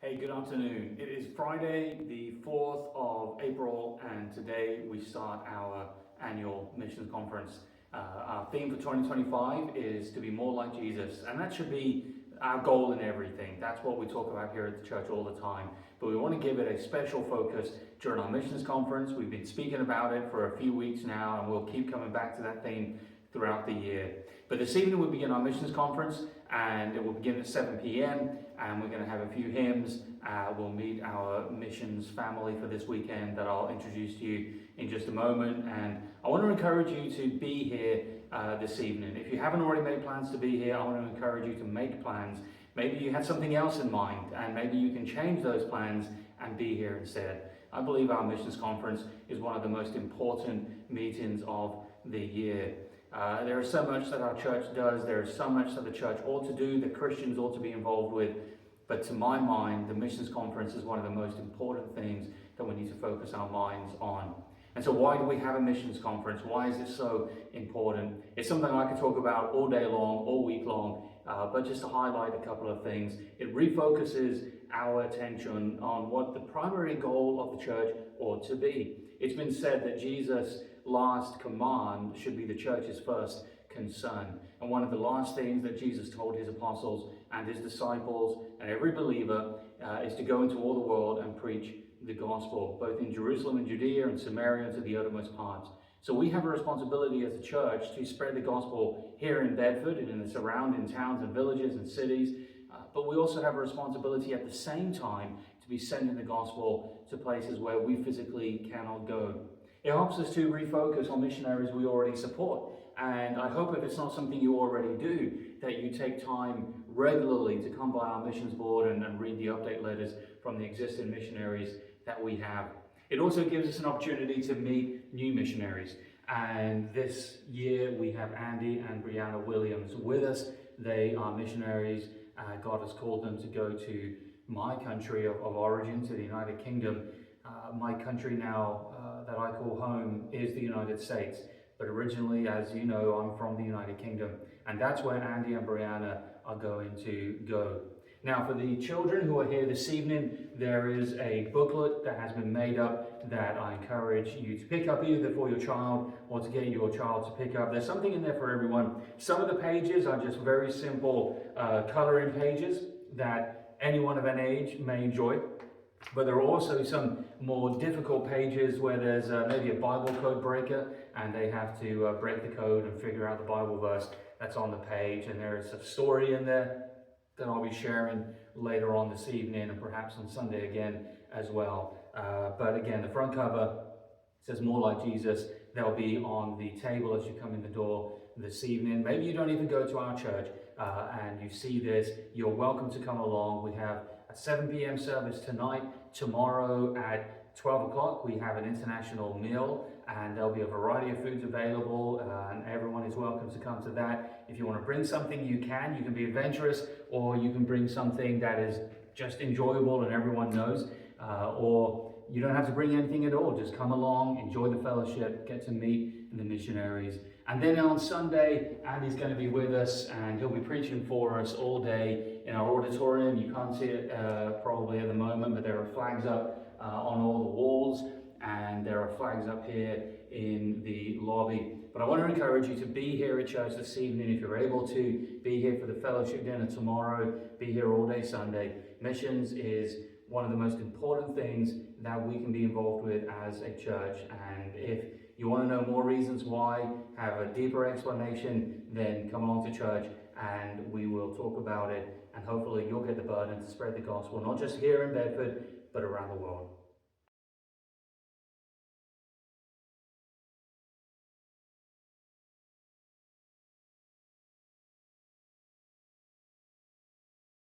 Hey, good afternoon. It is Friday, the 4th of April, and today we start our annual missions conference. Our theme for 2025 is to be more like Jesus, and that should be our goal in everything. That's what we talk about here at the church all the time. But we want to give it a special focus during our missions conference. We've been speaking about it for a few weeks now, and we'll keep coming back to that theme throughout the year. But this evening we begin our missions conference, and it will begin at 7 p.m. and we're going to have a few hymns. We'll meet our missions family for this weekend that I'll introduce to you in just a moment. And I want to encourage you to be here this evening. If you haven't already made plans to be here, I want to encourage you to make plans. Maybe you had something else in mind, and maybe you can change those plans and be here instead. I believe our missions conference is one of the most important meetings of the year. There is so much that our church does. There is so much that the church ought to do, that Christians ought to be involved with. But to my mind, the missions conference is one of the most important things that we need to focus our minds on. And so why do we have a missions conference? Why is it so important? It's something I could talk about all day long, all week long, but just to highlight a couple of things. It refocuses our attention on what the primary goal of the church ought to be. It's been said that Jesus' last command should be the church's first concern. And one of the last things that Jesus told his apostles and his disciples and every believer is to go into all the world and preach the gospel, both in Jerusalem and Judea and Samaria and to the uttermost parts. So we have a responsibility as a church to spread the gospel here in Bedford and in the surrounding towns and villages and cities. But we also have a responsibility at the same time to be sending the gospel to places where we physically cannot go. It helps us to refocus on missionaries we already support. And I hope if it's not something you already do, that you take time regularly to come by our missions board and read the update letters from the existing missionaries that we have. It also gives us an opportunity to meet new missionaries. And this year we have Andy and Breanna WIlliams with us. They are missionaries. God has called them to go to my country of origin, to the United Kingdom. My country now that I call home is the United States. But originally, as you know, I'm from the United Kingdom. And that's where Andy and Breanna are going to go. Now, for the children who are here this evening, there is a booklet that has been made up that I encourage you to pick up either for your child or to get your child to pick up. There's something in there for everyone. Some of the pages are just very simple coloring pages that anyone of an age may enjoy. But there are also some more difficult pages where there's maybe a Bible code breaker and they have to break the code and figure out the Bible verse that's on the page. And there is a story in there that I'll be sharing later on this evening and perhaps on Sunday again as well. But again, the front cover says more like Jesus. They'll be on the table as you come in the door this evening. Maybe you don't even go to our church and you see this. You're welcome to come along. We have a 7 p.m. service tonight. Tomorrow at 12 o'clock we have an international meal, and there'll be a variety of foods available, and everyone is welcome to come to that. If you want to bring something, you can. You can be adventurous, or you can bring something that is just enjoyable and everyone knows, or you don't have to bring anything at all. Just come along, enjoy the fellowship, get to meet the missionaries. And then on Sunday, Andy's going to be with us, and he'll be preaching for us all day in our auditorium. You can't see it probably at the moment, but there are flags up on all the walls, and there are flags up here in the lobby. But I want to encourage you to be here at church this evening if you're able to. Be here for the fellowship dinner tomorrow. Be here all day Sunday. Missions is one of the most important things that we can be involved with as a church. And if you want to know more reasons why, have a deeper explanation, then come along to church and we will talk about it. And hopefully you'll get the burden to spread the gospel, not just here in Bedford, but around the world.